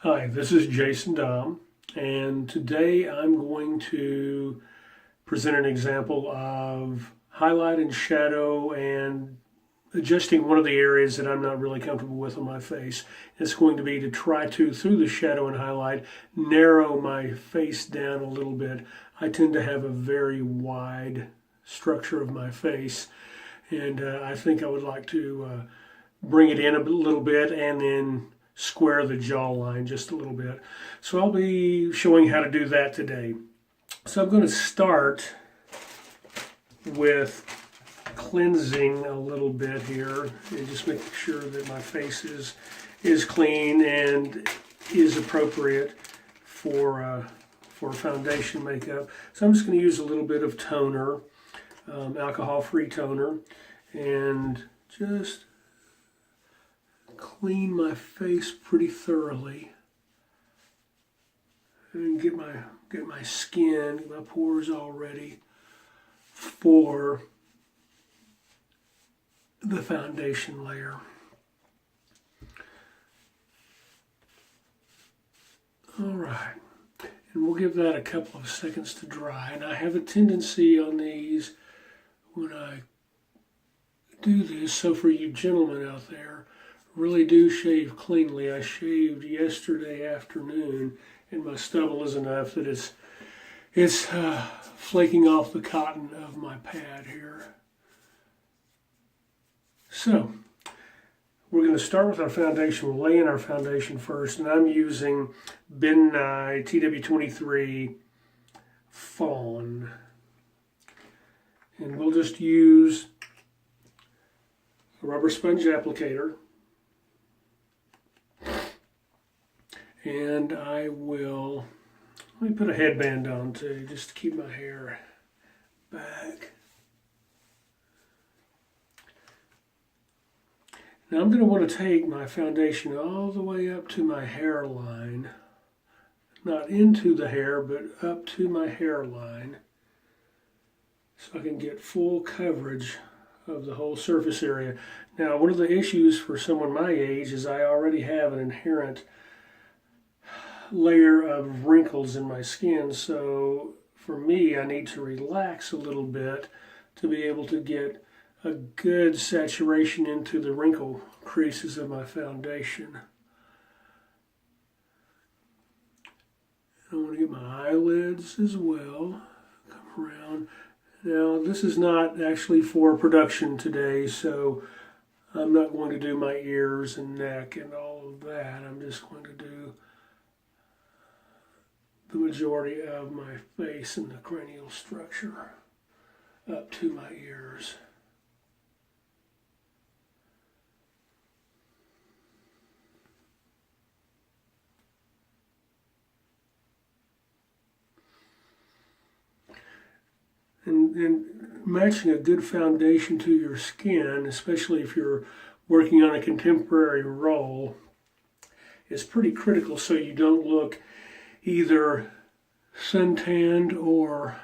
Hi, this is Jason Domm, and today I'm going to present an example of highlight and shadow and adjusting one of the areas that I'm not really comfortable with on my face. It's going to be to try to, through the shadow and highlight, narrow my face down a little bit. I tend to have a very wide structure of my face, and I think I would like to bring it in a little bit and then square the jawline just a little bit. So I'll be showing how to do that today. So I'm going to start with cleansing a little bit here and just making sure that my face is clean and is appropriate for foundation makeup. So I'm just going to use a little bit of toner, alcohol-free toner, and just clean my face pretty thoroughly and get my skin, get my pores all ready for the foundation layer. All right, and we'll give that a couple of seconds to dry. And I have a tendency on these when I do this, so for you gentlemen out there, really do shave cleanly. I shaved yesterday afternoon and my stubble is enough that it's flaking off the cotton of my pad here. So we're going to start with our foundation. We'll lay in our foundation first, and I'm using Ben Nye TW23 Fawn, and we'll just use a rubber sponge applicator. And let me put a headband on too, just to keep my hair back. Now I'm going to want to take my foundation all the way up to my hairline. Not into the hair, but up to my hairline. So I can get full coverage of the whole surface area. Now, one of the issues for someone my age is I already have an inherent layer of wrinkles in my skin, so for me I need to relax a little bit to be able to get a good saturation into the wrinkle creases of my foundation. I want to get my eyelids as well. Come around. Now this is not actually for production today, so I'm not going to do my ears and neck and all of that. I'm just going to do the majority of my face and the cranial structure up to my ears. And matching a good foundation to your skin, especially if you're working on a contemporary role, is pretty critical so you don't look either suntanned or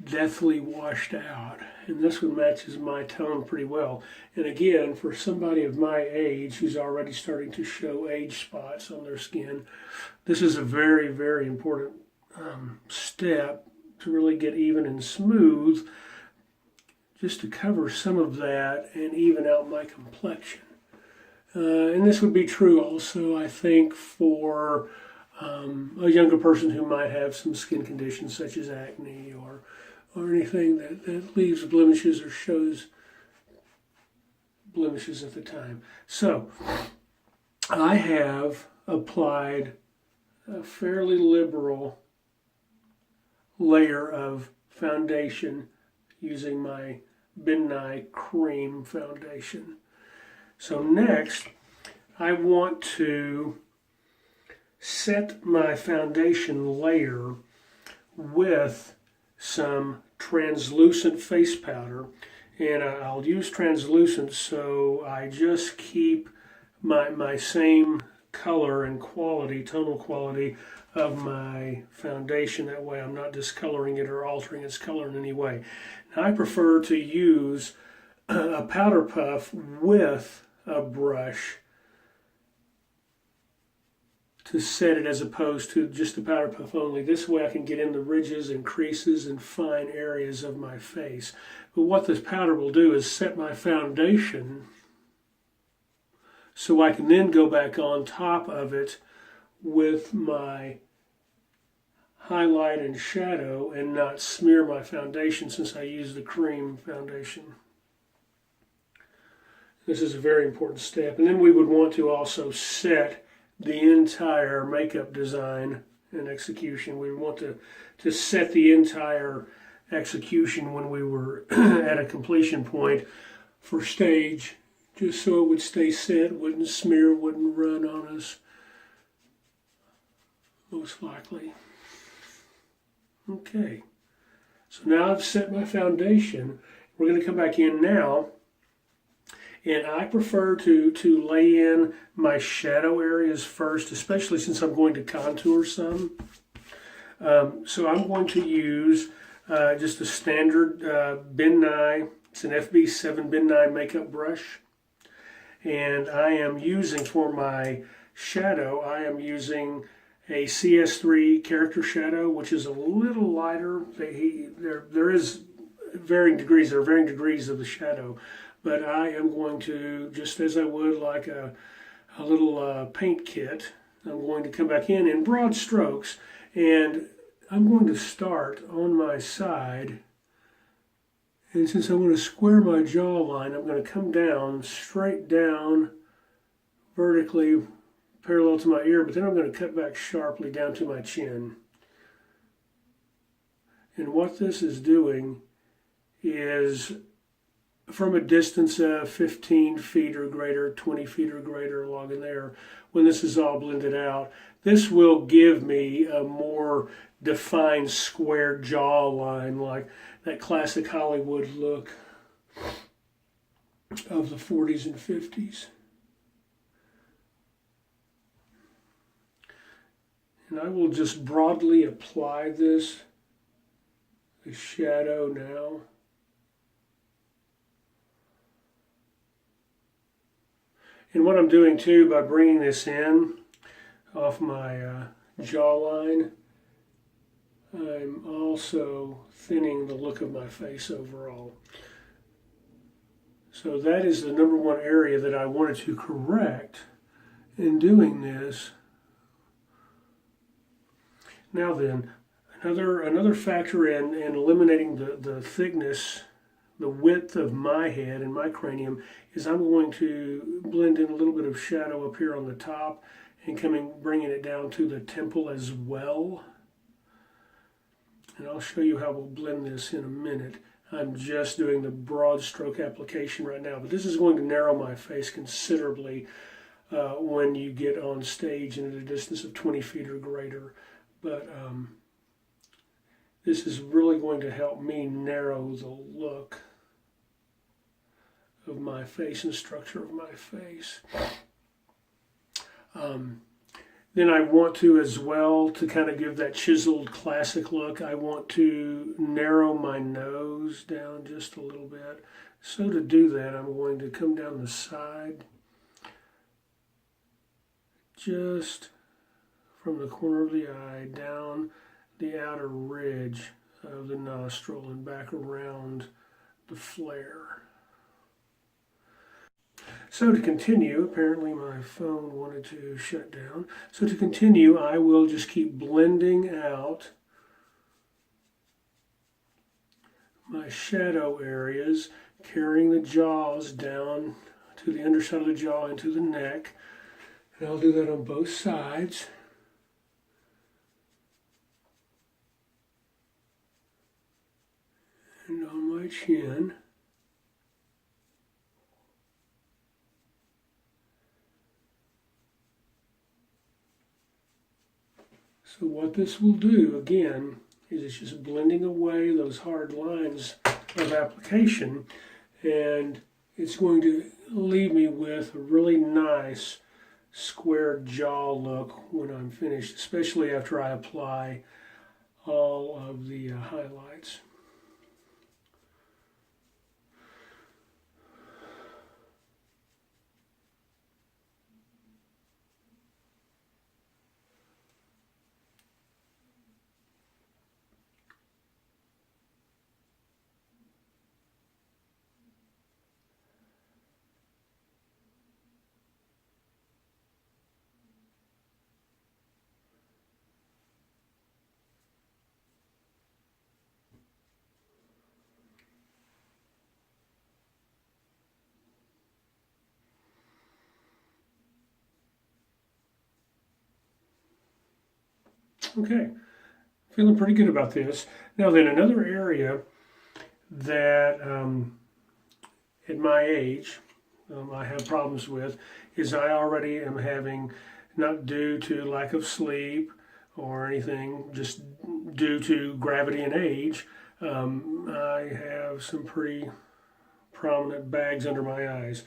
deathly washed out. And this one matches my tone pretty well. And again, for somebody of my age who's already starting to show age spots on their skin, this is a very, very important step to really get even and smooth, just to cover some of that and even out my complexion. And this would be true also, I think, for a younger person who might have some skin conditions such as acne or anything that leaves blemishes or shows blemishes at the time. So I have applied a fairly liberal layer of foundation using my Ben Nye cream foundation. So next I want to set my foundation layer with some translucent face powder, and I'll use translucent so I just keep my same color and quality, tonal quality of my foundation. That way I'm not discoloring it or altering its color in any way. Now I prefer to use a powder puff with a brush to set it as opposed to just the powder puff only. This way I can get in the ridges and creases and fine areas of my face. But what this powder will do is set my foundation so I can then go back on top of it with my highlight and shadow and not smear my foundation since I use the cream foundation. This is a very important step. And then we would want to also set the entire makeup design and execution. We want to set the entire execution when we were at a completion point for stage, just so it would stay set, wouldn't smear, wouldn't run on us, most likely. Okay, so now I've set my foundation. We're going to come back in now, and I prefer to lay in my shadow areas first, especially since I'm going to contour some. So I'm going to use just a standard Ben Nye. It's an FB7 Ben Nye makeup brush. And I am using, for my shadow, I am using a CS3 character shadow, which is a little lighter. There is varying degrees. There are varying degrees of the shadow. But I am going to, just as I would like a little paint kit, I'm going to come back in broad strokes. And I'm going to start on my side. And since I'm going to square my jawline, I'm going to come down, straight down, vertically, parallel to my ear, but then I'm going to cut back sharply down to my chin. And what this is doing is, from a distance of 15 feet or greater, 20 feet or greater along in there, when this is all blended out, this will give me a more defined square jawline, like that classic Hollywood look of the 40s and 50s. And I will just broadly apply the shadow now. And what I'm doing too, by bringing this in off my jawline, I'm also thinning the look of my face overall. So that is the number one area that I wanted to correct in doing this. Now then, another factor in eliminating the thickness, the width of my head and my cranium, is I'm going to blend in a little bit of shadow up here on the top and bringing it down to the temple as well. And I'll show you how we'll blend this in a minute. I'm just doing the broad stroke application right now, but this is going to narrow my face considerably when you get on stage and at a distance of 20 feet or greater. But this is really going to help me narrow the look of my face and the structure of my face. Then I want to, as well, to kind of give that chiseled classic look, I want to narrow my nose down just a little bit. So to do that, I'm going to come down the side, just from the corner of the eye down the outer ridge of the nostril and back around the flare. So to continue, apparently my phone wanted to shut down. So to continue, I will just keep blending out my shadow areas, carrying the jaws down to the underside of the jaw into the neck. And I'll do that on both sides. And on my chin. So what this will do, again, is it's just blending away those hard lines of application, and it's going to leave me with a really nice square jaw look when I'm finished, especially after I apply all of the highlights. Okay, feeling pretty good about this. Now then, another area that at my age I have problems with is I already am having, not due to lack of sleep or anything, just due to gravity and age, I have some pretty prominent bags under my eyes.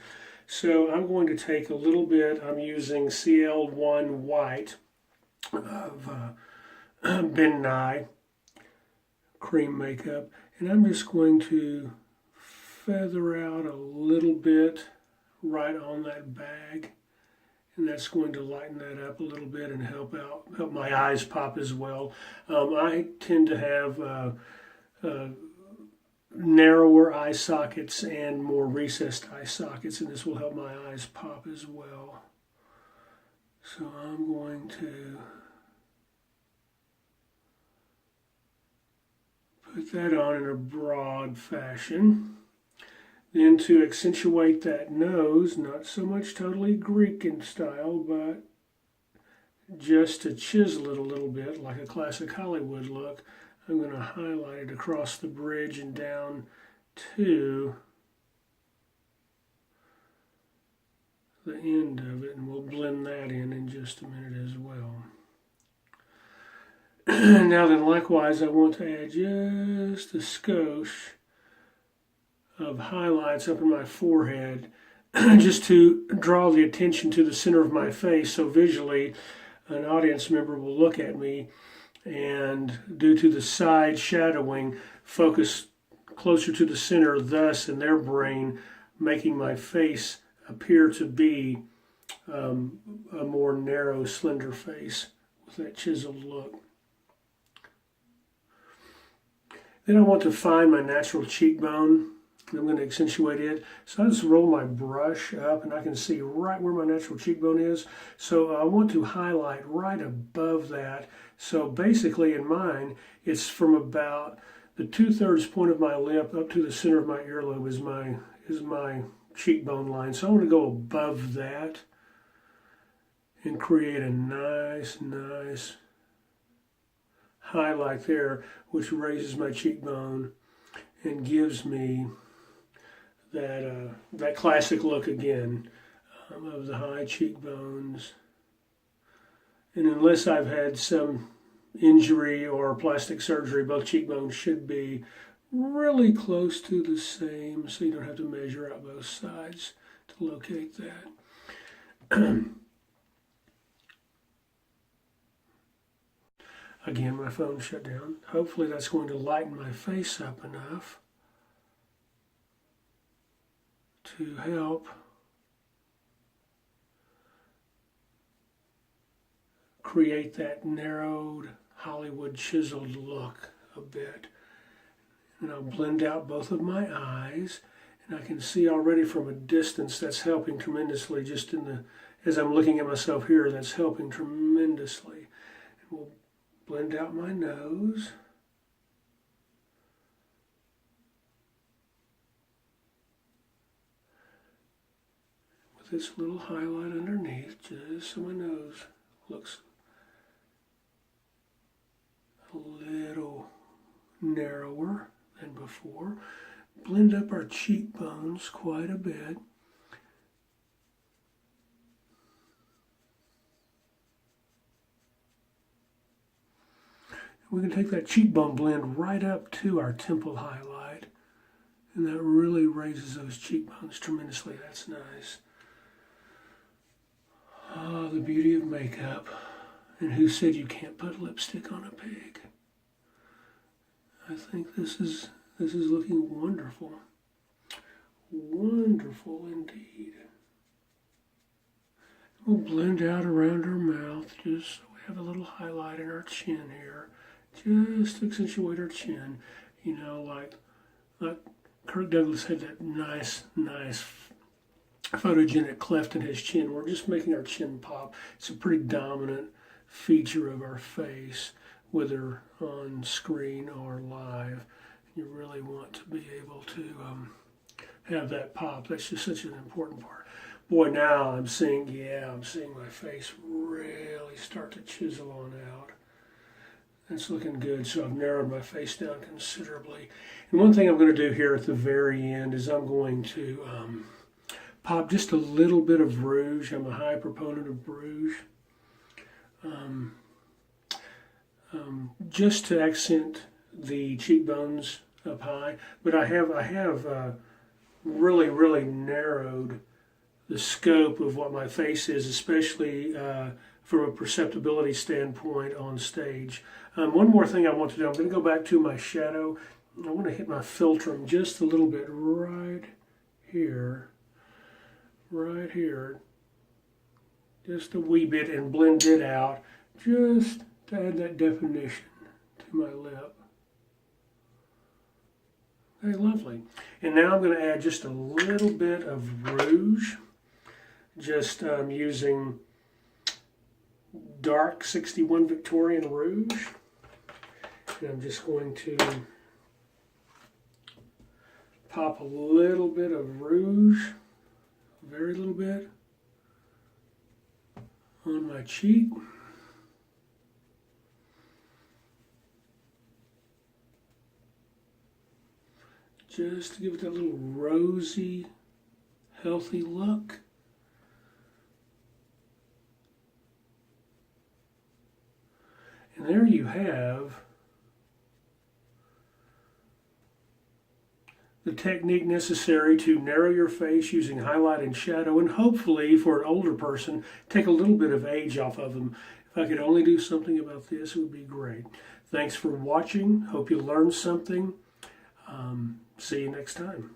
So I'm going to take a little bit, I'm using CL1 White of Ben Nye cream makeup, and I'm just going to feather out a little bit right on that bag, and that's going to lighten that up a little bit and help my eyes pop as well. I tend to have narrower eye sockets and more recessed eye sockets, and this will help my eyes pop as well. So I'm going to put that on in a broad fashion. Then to accentuate that nose, not so much totally Greek in style, but just to chisel it a little bit like a classic Hollywood look, I'm going to highlight it across the bridge and down to the end of it, and we'll blend that in just a minute as well. Now then, likewise, I want to add just a skosh of highlights up in my forehead just to draw the attention to the center of my face, so visually an audience member will look at me and, due to the side shadowing, focus closer to the center, thus in their brain making my face appear to be a more narrow, slender face with that chiseled look. Then I want to find my natural cheekbone. I'm going to accentuate it. So I just roll my brush up and I can see right where my natural cheekbone is. So I want to highlight right above that. So basically in mine, it's from about the 2/3 point of my lip up to the center of my earlobe is my cheekbone line. So I want to go above that and create a nice highlight there, which raises my cheekbone and gives me that classic look again of the high cheekbones. And unless I've had some injury or plastic surgery, both cheekbones should be really close to the same, so you don't have to measure out both sides to locate that. Again, my phone shut down. Hopefully that's going to lighten my face up enough to help create that narrowed Hollywood chiseled look a bit. And I'll blend out both of my eyes, and I can see already from a distance that's helping tremendously. Just as I'm looking at myself here, that's helping tremendously. And we'll blend out my nose. With this little highlight underneath, just so my nose looks a little narrower than before. Blend up our cheekbones quite a bit. We can take that cheekbone blend right up to our temple highlight, and that really raises those cheekbones tremendously. That's nice. Ah, the beauty of makeup. And who said you can't put lipstick on a pig? I think this is looking wonderful. Wonderful indeed. We'll blend out around our mouth just so we have a little highlight in our chin here. Just to accentuate our chin. You know, like Kirk Douglas had that nice photogenic cleft in his chin. We're just making our chin pop. It's a pretty dominant feature of our face, whether on screen or live. You really want to be able to have that pop. That's just such an important part. Boy, now I'm seeing my face really start to chisel on out. That's looking good. So I've narrowed my face down considerably. And one thing I'm going to do here at the very end is I'm going to pop just a little bit of rouge. I'm a high proponent of rouge. Just to accent the cheekbones up high. But I have really narrowed the scope of what my face is, especially from a perceptibility standpoint on stage. One more thing I want to do, I'm going to go back to my shadow. I want to hit my philtrum just a little bit right here, just a wee bit, and blend it out just to add that definition to my lip. Very lovely. And now I'm going to add just a little bit of rouge, just using dark 61 Victorian rouge. And I'm just going to pop a little bit of rouge, very little bit, on my cheek. Just to give it that little rosy, healthy look. And there you have the technique necessary to narrow your face using highlight and shadow, and hopefully for an older person, take a little bit of age off of them. If I could only do something about this, it would be great. Thanks for watching. Hope you learned something. See you next time.